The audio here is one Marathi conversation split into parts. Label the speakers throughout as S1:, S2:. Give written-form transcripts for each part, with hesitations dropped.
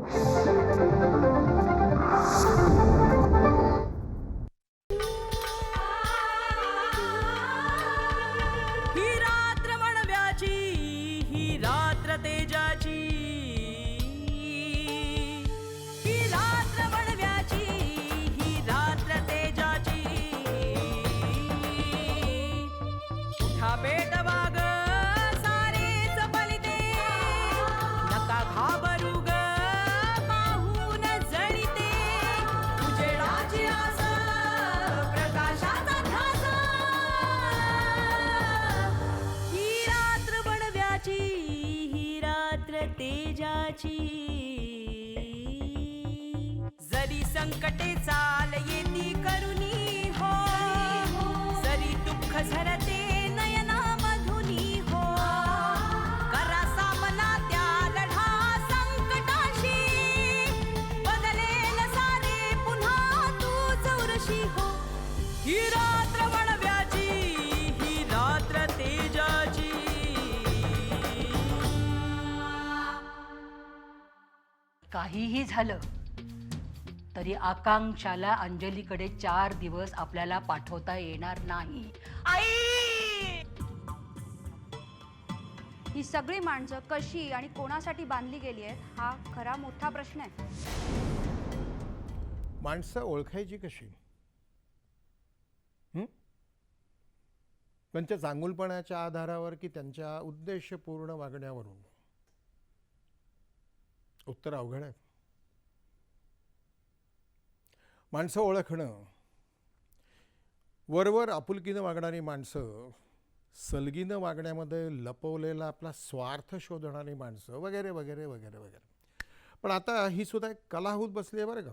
S1: ही रात्र वणव्याची, ही रात्र तेजाची, ही रात्र वणव्याची, ही रात्र तेजाची. उठा पेटवा ग सारेच फलिते, नका घाबरू ग पाहून जळीते. उजेडाची आस, प्रकाशाचा ध्यास, ही रात्र वणव्याची, ही रात्र तेजाची. जरी संकटे चाल येती करुणी हो, जरी दुःख झरते नयना मधुनी हो, करा सामना त्या लढा संकटाशी. बदलेल सारे पुन्हा तूच उरशी हो. ही रात्र वणव्याची, ही रात्र तेजाची.
S2: काहीही झालं तरी आकांक्षाला अंजलीकडे 4 दिवस आपल्याला पाठवता येणार नाही. आई!
S3: ही सगळी माणसं कशी आणि कोणासाठी बांधली गेली आहेत हा खरा मोठा प्रश्न आहे.
S4: माणसं ओळखायची कशी? त्यांच्या चांगुलपणाच्या आधारावर की त्यांच्या उद्देशपूर्ण वागण्यावरून? उत्तर अवघड आहे. माणसं ओळखणं, वरवर आपुलकीनं वागणारी माणसं, सलगीनं वागण्यामध्ये लपवलेला आपला स्वार्थ शोधणारी माणसं, वगैरे वगैरे वगैरे वगैरे. पण आता ही सुद्धा एक कला होत बसली आहे बरं का.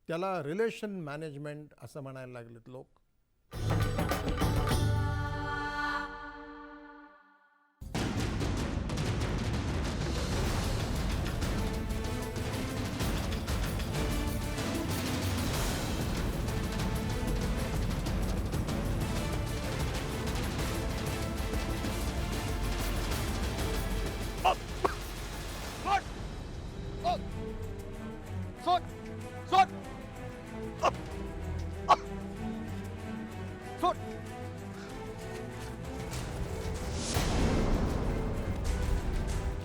S4: त्याला रिलेशन मॅनेजमेंट असं म्हणायला लागलेत लोक.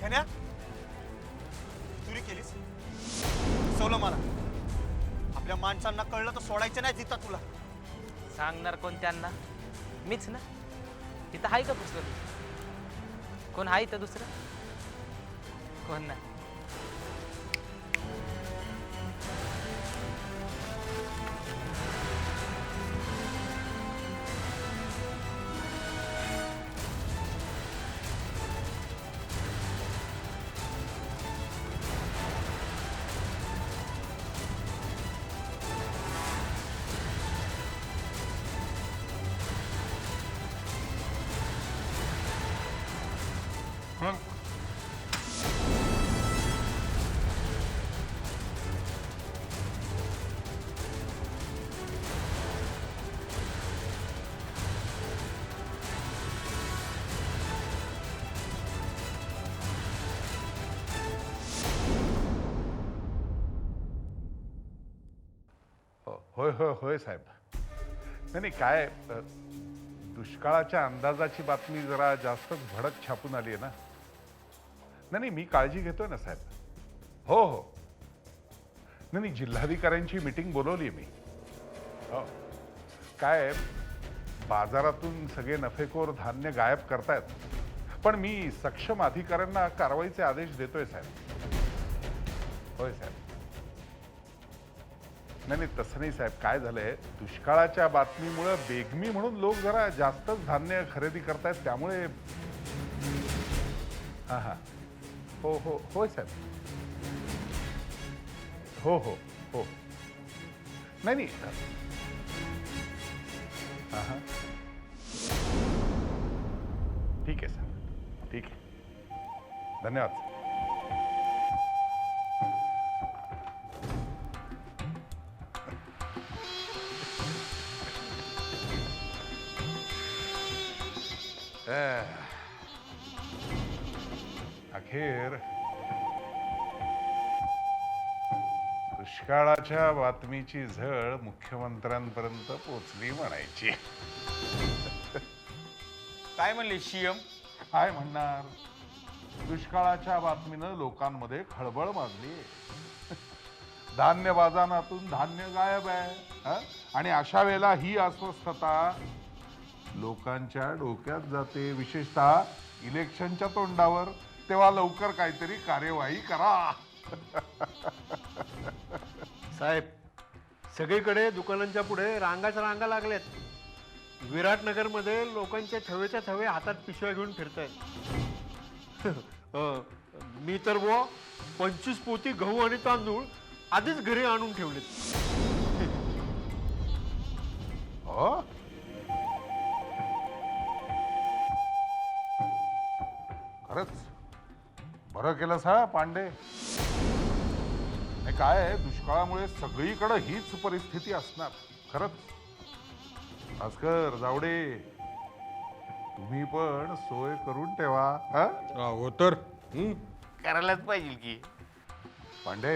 S5: घेण्या चुरी केलीस, फसवलं मला. आपल्या माणसांना कळलं तर सोडायचं नाही जिता तुला.
S6: सांगणार कोण त्यांना? मीच ना. तिथं आहे का दुसरं? कोण आहे तर दुसरं? कोण नाही.
S7: होय होय होय साहेब. नाही काय, दुष्काळाच्या अंदाजाची बातमी जरा जास्तच भडक छापून आली आहे ना. नाही मी काळजी घेतोय ना साहेब. हो हो. नाही जिल्हाधिकाऱ्यांची मीटिंग बोलवली मी. हो काय, बाजारातून सगळे नफेखोर धान्य गायब करतायत, पण मी सक्षम अधिकाऱ्यांना कारवाईचे आदेश देतोय साहेब. होय साहेब. नाही तसं नाही साहेब. काय झालंय, दुष्काळाच्या बातमीमुळे बेगमी म्हणून लोक जरा जास्तच धान्य खरेदी करतायत, त्यामुळे. हां हां. हो हो होय साहेब. हो हो हो. नाही हां हां. ठीक आहे सर, ठीक आहे. धन्यवाद. अखेर दुष्काळाच्या बातमीची झळ मुख्यमंत्र्यांपर्यंत पोचली म्हणायची.
S5: काय म्हणले सीएम?
S7: काय म्हणणार, दुष्काळाच्या बातमीनं लोकांमध्ये खळबळ माजली. धान्य बाजारातून धान्य गायब आहे हं? आणि अशा वेळेला ही अस्वस्थता लोकांच्या डोक्यात जाते, विशेषतः इलेक्शनच्या तोंडावर. तेव्हा लवकर काहीतरी कार्यवाही करा.
S8: साहेब, सगळीकडे दुकानांच्या पुढे रांगाच रांगा लागल्यात. विराटनगरमध्ये लोकांच्या थवेच्या थवे हातात पिशव्या घेऊन फिरतायत. मी तर 25 पोती गहू आणि तांदूळ आधीच घरी आणून ठेवलेत.
S7: हो, खरंच बरं केलं सा पांडे. नाही काय आहे, दुष्काळामुळे सगळीकडे हीच परिस्थिती असणार. खरंच भास्कर, जावडे, तुम्ही पण सोय करून ठेवा.
S8: हो तर
S6: करायलाच पाहिजे की.
S7: पांडे,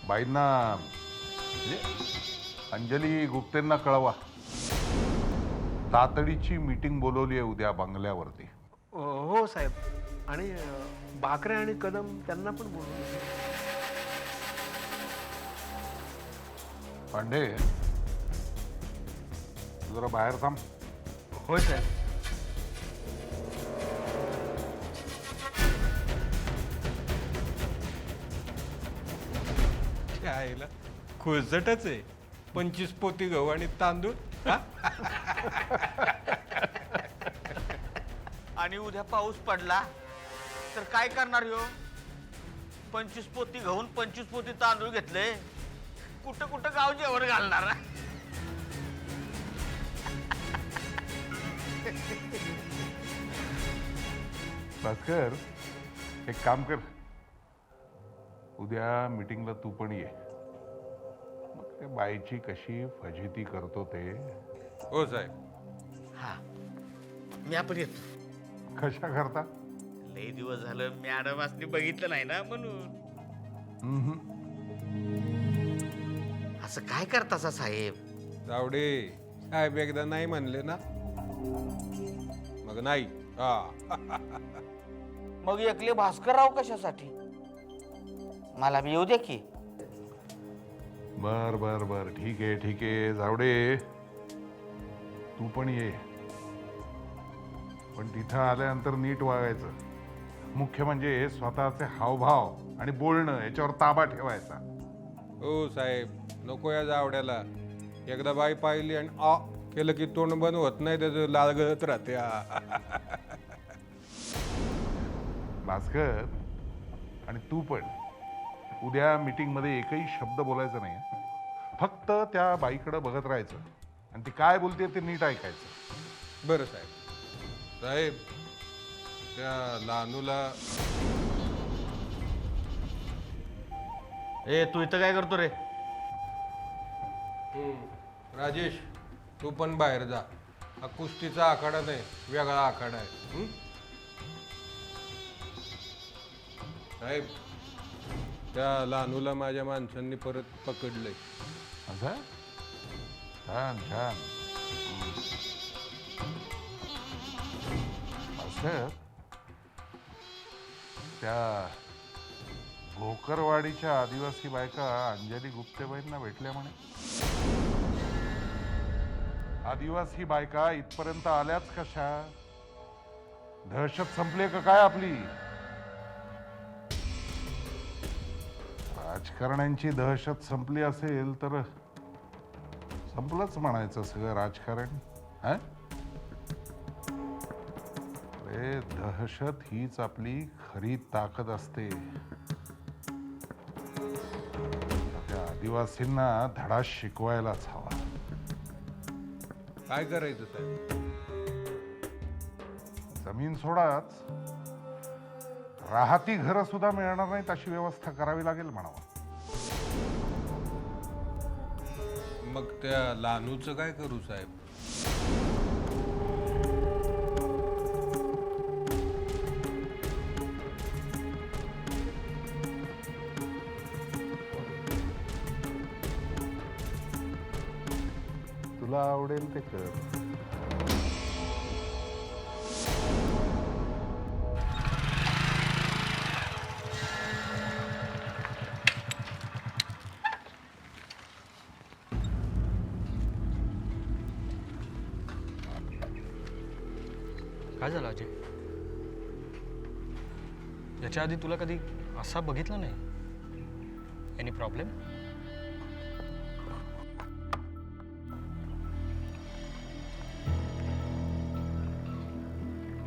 S7: बाईंना म्हणजे अंजली गुप्तेंना कळवा, तातडीची मीटिंग बोलवली आहे उद्या बंगल्यावरती.
S8: हो साहेब, आणि भाकरे आणि कदम त्यांना पण बोलवलं.
S7: पांडे, तू जरा बाहेर थांब.
S8: होय साहेब.
S9: आईला खुळसटच आहे. 25 पोती गहू आणि तांदूळ. हा?
S5: आणि उद्या पाऊस पडला तर काय करणार ह्यो? 25 पोती गहून 25 पोती तांदूळ घेतले, कुठं कुठं गाव जेवण घालणार?
S7: भास्कर, एक काम कर, उद्या मीटिंगला तू पण ये. मग ते बाईची कशी फजिती करतो ते.
S9: हो साहेब.
S5: हा, मी आपण येतो.
S7: कशा करता?
S5: लई दिवस झालं मॅडमासनी बघितलं नाही ना, म्हणून. असं काय करतासा साहेब?
S9: जावडे साहेब एकदा नाही म्हणले ना, मग नाही. हा.
S6: मग एकले भास्करराव कशासाठी? मला बी येऊ दे की.
S7: बर बर बर, ठीक आहे ठीक आहे. जावडे, तू पण ये, पण तिथं आल्यानंतर नीट वागायचं. मुख्य म्हणजे स्वतःचे हावभाव आणि बोलणं याच्यावर ताबा ठेवायचा.
S9: हो साहेब, नको या जावड्याला. एकदा बाई पाहिली आणि आ केलं की तोंड बंद होत नाही, त्याचं लाल गळत राहते.
S7: भास्कर, आणि तू पण उद्या मीटिंग मध्ये एकही शब्द बोलायचा नाही. फक्त त्या बाईकडे बघत राहायचं आणि ती काय बोलते ते नीट ऐकायचं.
S9: बरं साहेब. साहेब, त्या लानूला.
S5: ए, तू इथं काय करतो रे?
S9: राजेश, तू पण बाहेर जा. हा कुस्तीचा आखाडा नाही, वेगळा आखाडा आहे. साहेब, त्या लानूला माझ्या माणसांनी परत पकडलंय.
S7: असं? छान छान. असं त्या भोकरवाडीच्या आदिवासी बायका अंजली गुप्तेबाईंना भेटल्या म्हणे. आदिवासी बायका इथपर्यंत आल्याच कशा? दहशत संपली का काय आपली? राजकारण्यांची दहशत संपली असेल तर संपलंच म्हणायचं सगळं राजकारण. हा? अरे, दहशत हीच आपली खरी ताकद असते. त्या आदिवासींना धडा शिकवायलाच हवा.
S9: काय करायचं साहेब?
S7: जमीन सोडाच, राहती घरं सुद्धा मिळणार नाहीत अशी व्यवस्था करावी लागेल म्हणावं.
S9: मग त्या लानूचं काय करू साहेब?
S7: तुला आवडेल ते कर.
S10: काय झालं अजय? याच्या आधी तुला कधी असा बघितला नाही. Any problem?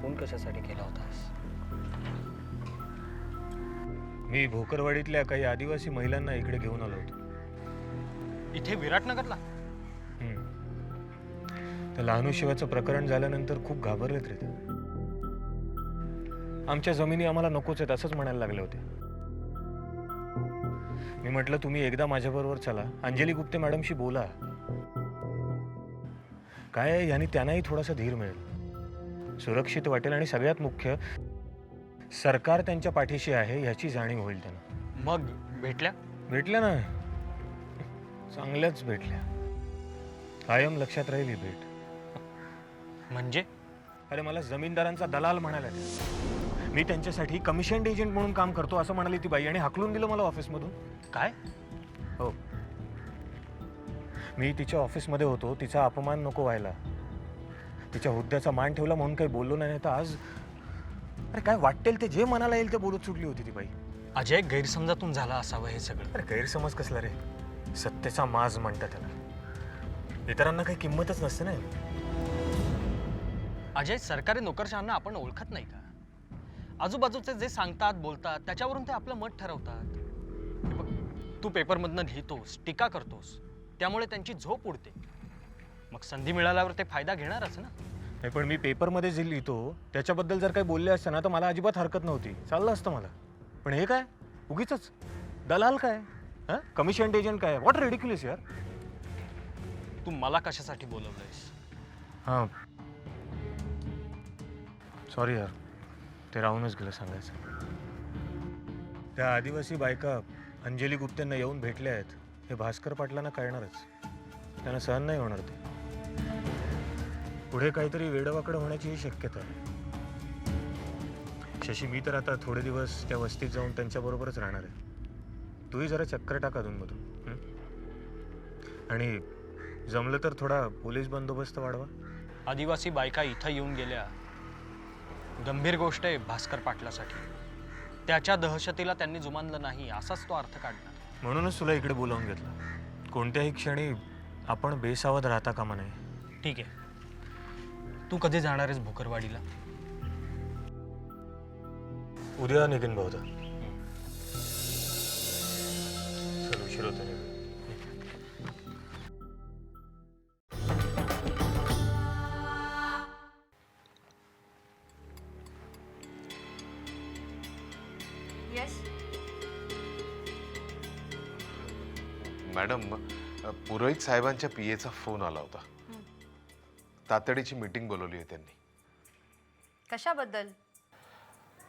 S10: फोन कशासाठी केला होतास?
S11: मी भोकरवाडीतल्या काही आदिवासी महिलांना इकडे घेऊन आलो होतो.
S10: इथे विराटनगरला?
S11: त्या लहानू शिवाचं प्रकरण झाल्यानंतर खूप घाबरलेत रे ते. आमच्या जमिनी आम्हाला नकोच आहेत असंच म्हणायला लागले होते. मी म्हटलं तुम्ही एकदा माझ्याबरोबर चला, अंजली गुप्ते मॅडमशी बोला. काय आहे, यांनी त्यांनाही थोडासा धीर मिळेल, सुरक्षित वाटेल आणि सगळ्यात मुख्य सरकार त्यांच्या पाठीशी आहे ह्याची जाणीव होईल त्यांना.
S10: मग भेटल्या?
S11: भेटल्या ना, चांगल्याच भेटल्या. कायम लक्षात राहील ही भेट.
S10: म्हणजे?
S11: अरे मला जमीनदारांचा दलाल म्हणाला. मी त्यांच्यासाठी कमिशन एजंट म्हणून काम करतो असं म्हणाली ती बाई आणि हाकलून दिलं मला ऑफिसमधून.
S10: काय?
S11: हो, मी तिच्या ऑफिसमध्ये होतो, तिचा अपमान नको व्हायला, तिच्या हुद्द्याचा मान ठेवला म्हणून काही बोललो नाही. तर आज अरे काय वाटेल ते जे मनाला येईल ते बोलत सुटली होती ती बाई.
S10: अजय, गैरसमजातून झाला असावं हे सगळं.
S11: अरे गैरसमज कसला रे, सत्तेचा माज म्हणतात त्याला. इतरांना काही किंमतच नसते ना.
S10: अजय, सरकारी नोकरशहांना आपण ओळखत नाही का? आजूबाजूचे जे सांगतात बोलतात त्याच्यावरून ते आपलं मत ठरवतात. हे बघ, तू पेपरमधनं लिहितोस, टीका करतोस, त्यामुळे त्यांची झोप उडते. मग संधी मिळाल्यावर ते फायदा घेणारच ना.
S11: नाही, पण मी पेपरमध्ये जे लिहितो त्याच्याबद्दल जर काही बोलले असते ना तर मला अजिबात हरकत नव्हती, चाललं असतं मला. पण हे काय उगीच दलाल काय, हां कमिशन एजंट काय, व्हॉट रिडिक्युलस यार.
S10: तू मला कशासाठी बोलवलंयस?
S11: हां सॉरी यार, ते राहूनच गेलं सांगायचं. त्या आदिवासी बायका अंजली गुप्तेंना येऊन भेटल्या आहेत हे भास्कर पाटलांना कळणारच. त्यांना सहन नाही होणार ते. पुढे काहीतरी वेडवाकडं होण्याचीही शक्यता आहे. शशी, मी तर आता थोडे दिवस त्या वस्तीत जाऊन त्यांच्याबरोबरच राहणार आहे. तूही जरा चक्कर टाक अधूनमधून. आणि जमलं तर थोडा पोलीस बंदोबस्त वाढवा.
S10: आदिवासी बायका इथं येऊन गेल्या गंभीर गोष्ट आहे भास्कर पाटलासाठी. त्याच्या दहशतीला त्यांनी जुमानलं नाही असाच तो अर्थ काढणार.
S11: म्हणूनच तुला इकडे बोलावून घेतलं. कोणत्याही क्षणी आपण बेसावध राहता कामा नये.
S10: ठीक आहे, तू कधी जाणार आहेस भोकरवाडीला?
S11: उद्या निघेन बहुधा. चल, उशीर होतो.
S3: येस.
S12: मॅडम, पुरोहित साहेबांच्या पीएचा फोन आला होता. तातडीची मीटिंग बोलवली आहे त्यांनी.
S3: कशाबद्दल?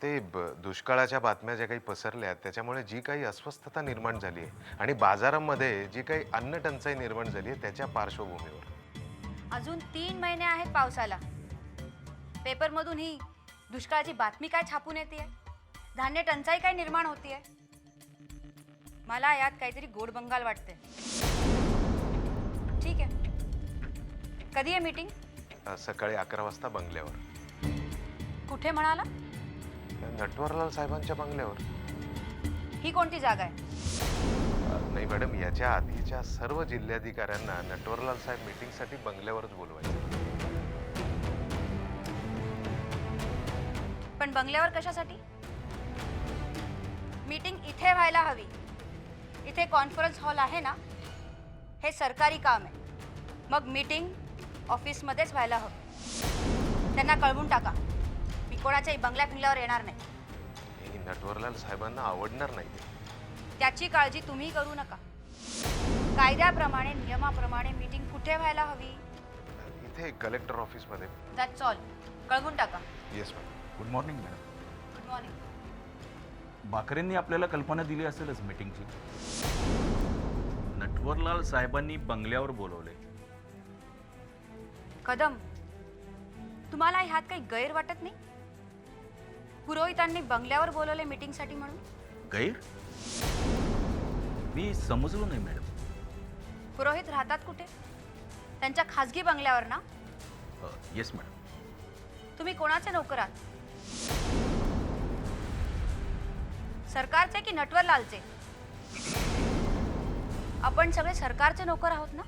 S12: ते दुष्काळाच्या बातम्या ज्या काही पसरल्या त्याच्यामुळे जी काही अस्वस्थता निर्माण झाली आहे आणि बाजारामध्ये जी काही अन्न टंचाई निर्माण झाली आहे त्याच्या पार्श्वभूमीवर.
S3: अजून 3 महिने आहेत पावसाला. पेपरमधून ही दुष्काळाची बातमी काय छापून येते? धान्य टंचाई काय निर्माण होतीये? मला यात काहीतरी गोड बंगाल वाटते. ठीक आहे, कधी आहे मीटिंग?
S12: सकाळी 11 वाजता बंगल्यावर.
S3: कुठे म्हणाला?
S12: नटवरलाल साहेबांच्या बंगल्यावर.
S3: ही कोणती जागा आहे?
S12: नाही मॅडम, याच्या आधीच्या सर्व जिल्हाधिकाऱ्यांना नटवरलाल साहेब मीटिंगसाठी बंगल्यावरच बोलवायचे.
S3: पण बंगल्यावर कशासाठी? मीटिंग इथे व्हायला हवी. इथे कॉन्फरन्स हॉल आहे ना, हे सरकारी काम आहे. मग मीटिंग ऑफिसमध्येच व्हायला हवी. त्यांना कळवून टाका, मी कोणाच्याही बंगल्या फिंगल्यावर येणार नाही.
S12: हे नटवरलाल साहेबांना आवडणार नाही.
S3: त्याची काळजी तुम्ही करू नका. कायद्याप्रमाणे नियमाप्रमाणे मीटिंग कुठे व्हायला हवी?
S12: इथे कलेक्टर ऑफिसमध्ये.
S3: That's all. कळवून टाका.
S12: Yes madam.
S13: Good morning madam.
S3: Good morning.
S13: बाकरेंनी आपल्याला कल्पना दिली असेलच मीटिंगची. नटवरलाल साहेबांनी बंगल्यावर बोलवले.
S3: कदम, तुम्हाला ह्यात काही गैर वाटत नाही? पुरोहितांनी बंगल्यावर बोलवले मीटिंगसाठी म्हणून.
S13: गैर? मी समजलो नाही मॅडम.
S3: पुरोहित राहतात कुठे? त्यांच्या खासगी बंगल्यावर ना?
S13: Yes madam.
S3: तुम्ही कोणाचे नोकर आहात? सरकारचे की नटवरलालचे? आपण सगळे सरकारचे नोकर आहोत ना?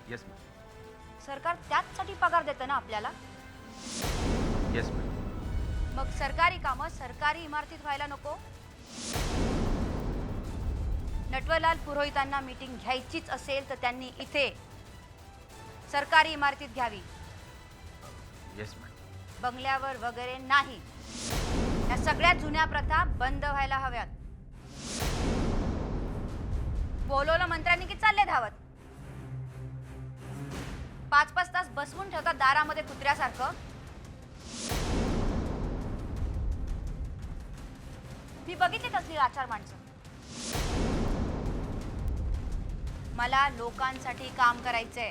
S13: Yes madam.
S3: सरकार त्याचसाठी पगार देतं ना आपल्याला?
S13: Yes madam.
S3: मग सरकारी कामं सरकारी इमारतीत व्हायला नको? नटवरलाल पुरोहितांना मीटिंग घ्यायचीच असेल तर त्यांनी इथे सरकारी इमारतीत घ्यावी.
S13: Yes madam.
S3: बंगल्यावर वगैरे नाही. या सगळ्या जुन्या प्रथा बंद व्हायला हव्यात. बोलवलं मंत्र्यांनी की चालले धावत. 5-5 तास बसवून ठेवतात दारामध्ये कुत्र्यासारखं. मी बघितली तसली आचार माणसं. मला लोकांसाठी काम करायचंय.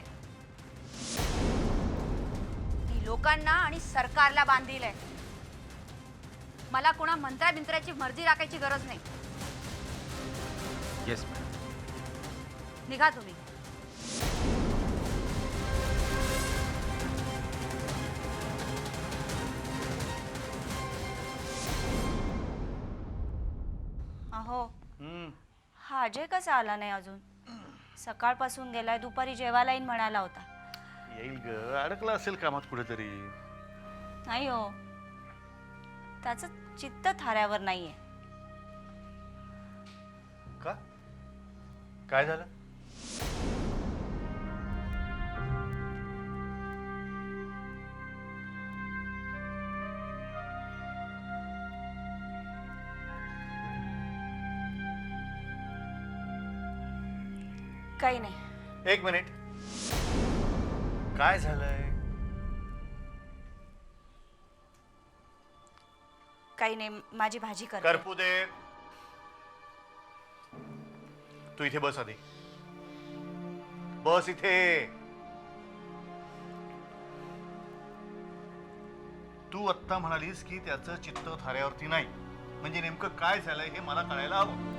S3: मी लोकांना आणि सरकारला बांधीलय. मला कोणा मंत्र्याची मर्जी राखायची गरज नाही.
S13: Yes madam.
S3: निघा तुम्ही.
S14: अहो, हा अजय कसा आला नाही अजून? सकाळपासून गेलाय, दुपारी जेवायला येईन म्हणाला होता.
S8: येईल ग, अडकला असेल कामात कुठेतरी.
S14: नाही हो, त्याचं चित्त थाऱ्यावर नाहीये.
S8: का? काय झालं?
S14: काही नाही.
S8: एक मिनिट. काय झालंय?
S14: काही नाही, माझी भाजी कर.
S8: करपू दे. तू इथे बस आधी. बस इथे. तू आत्ता म्हणालीस की त्याचं चित्त थाऱ्यावरती नाही, म्हणजे नेमकं काय झालंय हे मला कळायला हवं.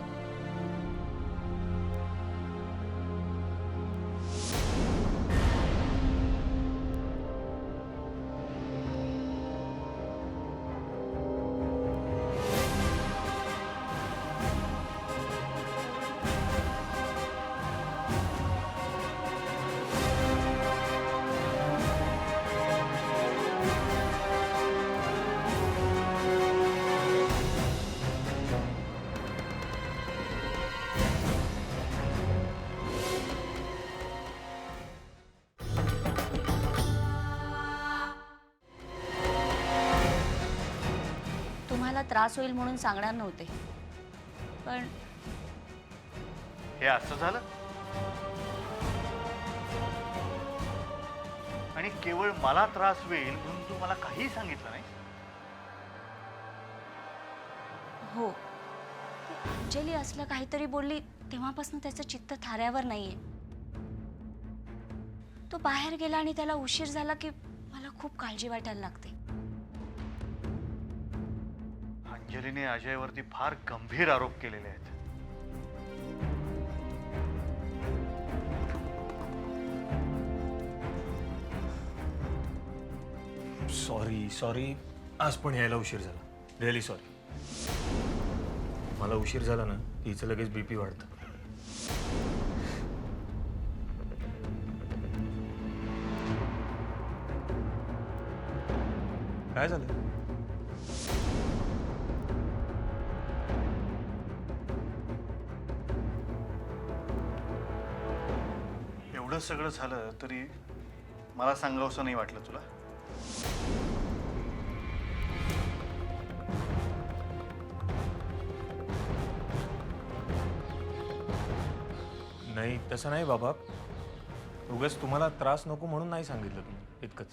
S14: तुम्हाला त्रास होईल म्हणून सांगणार नव्हते, पण
S8: हे असं झालं आणि केवळ मला त्रास होईल म्हणून तू मला काही सांगितलं नाही.
S14: हो, अंजली असलं काहीतरी बोलली तेव्हापासून त्याचं चित्त थाऱ्यावर नाहीये. तो बाहेर गेला आणि त्याला उशीर झाला की मला खूप काळजी वाटायला लागते.
S8: अंजलीने अजयवरती फार गंभीर आरोप केलेले आहेत.
S11: सॉरी आज पण यायला उशीर झाला. Really sorry. मला उशीर झाला ना, हिचं लगेच बीपी वाढतं. काय झालं?
S8: एवढं सगळं झालं तरी मला सांगावंसं नाही वाटलं तुला?
S11: नाही, तसं नाही बाबा. उगाच तुम्हाला त्रास नको म्हणून नाही सांगितलं तुम्ही, इतकंच.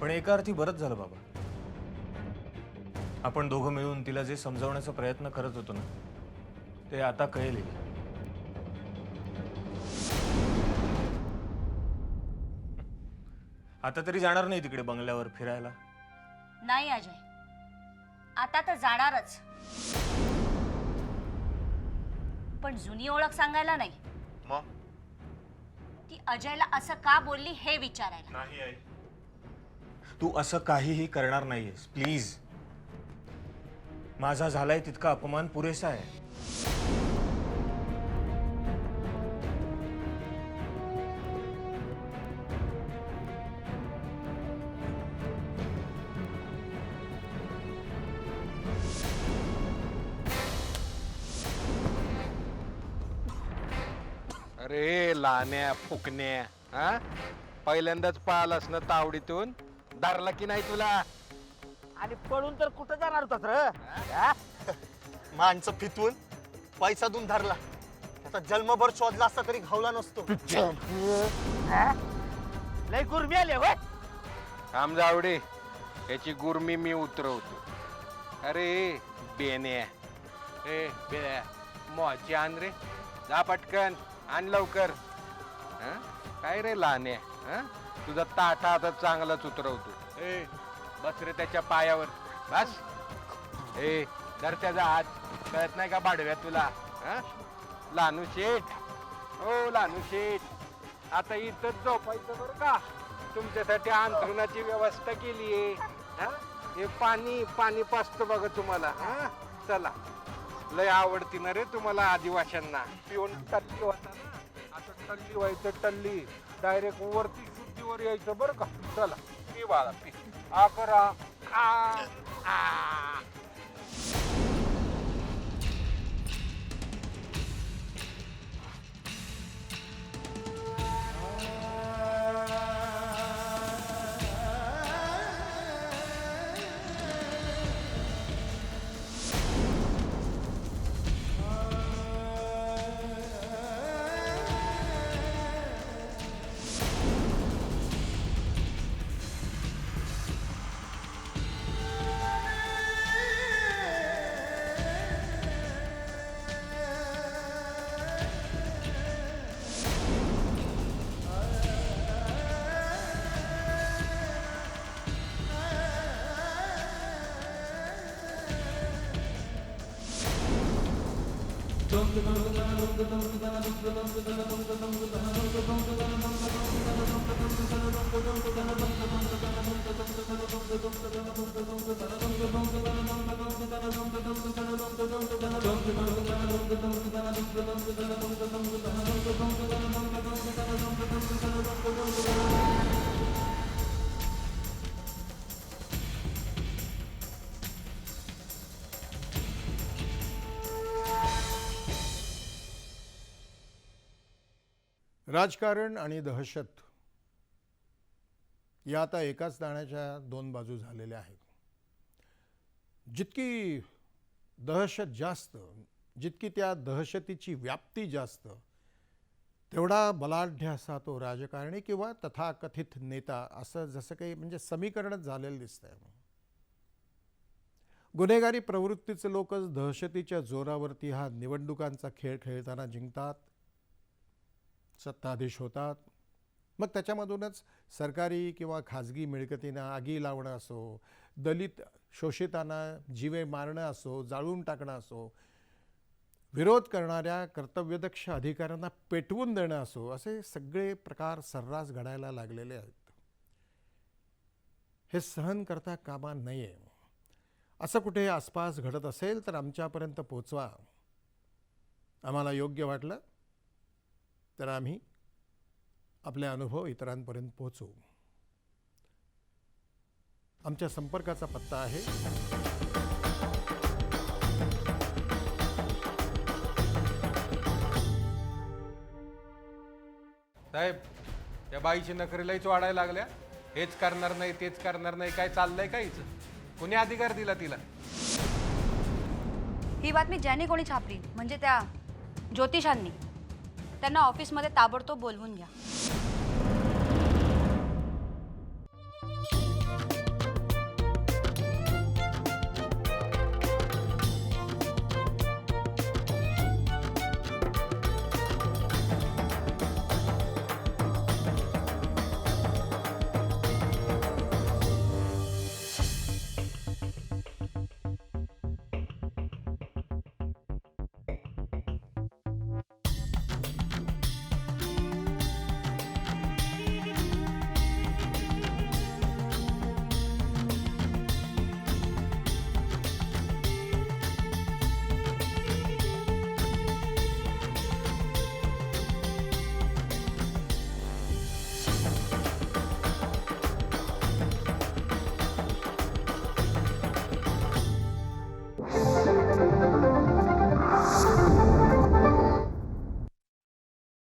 S11: पण एका अर्थी बरंच झालं बाबा. आपण दोघं मिळून तिला जे समजावण्याचा प्रयत्न करत होतो ना, ते आता कळेल. आता तरी जाणार नाही तिकडे बंगल्यावर फिरायला?
S14: नाही अजय, आता तर जाणारच, पण जुनी ओळख सांगायला नाही.
S12: मग
S14: ती अजयला असं का बोलली हे विचारायला.
S11: नाही आई, तू असं काहीही करणार नाहीयेस, प्लीज. माझा झालाय तितका अपमान पुरेसा आहे.
S9: अरे लाण्या फुकण्या, हा पहिल्यांदाच पाहिलास ना तावडीतून, धरला की नाही तुला?
S5: आणि पळून तर कुठं जाणार होतास रे?
S8: माणसं फितवून पैसा देऊन धरला, त्याचा जन्मभर शोधला असता तरी घावला नसतो.
S5: लय गुरमी आले होय.
S9: थांब जावडे, याची गुरमी मी उतरवतो. अरे बेन्या, ए बेन्या, मोची आण रे, जा पटकन आण लवकर. हं? काय रे लाण्या, हं? तुझा ताटा आता चांगलाच उतरवतो. ए बस रे त्याच्या पायावर, बस. ए धर त्याचा हात, कळत नाही का बाडव्या तुला? हं? लानू शेठ, हो लानू शेठ, आता इथंच झोपायचं बरं का? तुमच्यासाठी अंथरुणाची व्यवस्था केली आहे. हे पाणी पाणी पाचतो बघा तुम्हाला. हा चला, लय आवडती ना रे तुम्हाला आदिवाशांना. पिऊन टल्ली होता ना, आता टल्ली व्हायचं, टल्ली डायरेक्ट वरती शुद्धीवर यायचं बरं का? चला पी बाळा पी, आ करा आ.
S4: राजकारण आणि दहशत या आता एकाच नाण्याच्या दोन बाजू झालेल्या आहेत. जितकी दहशत जास्त, जितकी त्या दहशतीची व्याप्ती जास्त, तेवढा बलाढ्य असा तो राजकारणी किंवा तथाकथित नेता, असं जसं काही म्हणजे समीकरणच झालेलं दिसतंय. गुन्हेगारी प्रवृत्तीचे लोकच दहशतीच्या जोरावरती हा निवडणुकांचा खेळ खेळताना जिंकतात, सत्ताधीश होतात. मग त्याच्यामधूनच सरकारी किंवा खाजगी मिळकतींना आगी लावणं असो, दलित शोषितांना जीवे मारणं असो, जाळून टाकणं असो, विरोध करणाऱ्या कर्तव्यदक्ष अधिकाऱ्यांना पेटवून देणं असो, असे सगळे प्रकार सर्रास घडायला लागलेले आहेत. हे सहन करता कामा नये. असं कुठे आसपास घडत असेल तर आमच्यापर्यंत पोचवा. आम्हाला योग्य वाटलं तर आम्ही आपले अनुभव इतरांपर्यंत पोहोचवू. आमच्या संपर्काचा पत्ता आहे
S9: साहेब, या बाईची नखरेलाच वाढायला लागल्या. हेच करणार नाही, तेच करणार नाही, काय चाललंय का हिचं? कोणी अधिकार दिला तिला?
S3: ही बातमी ज्याने कोणी छापली म्हणजे त्या ज्योतिषांनी, त्यांना ऑफिसमध्ये ताबडतोब बोलवून घ्या.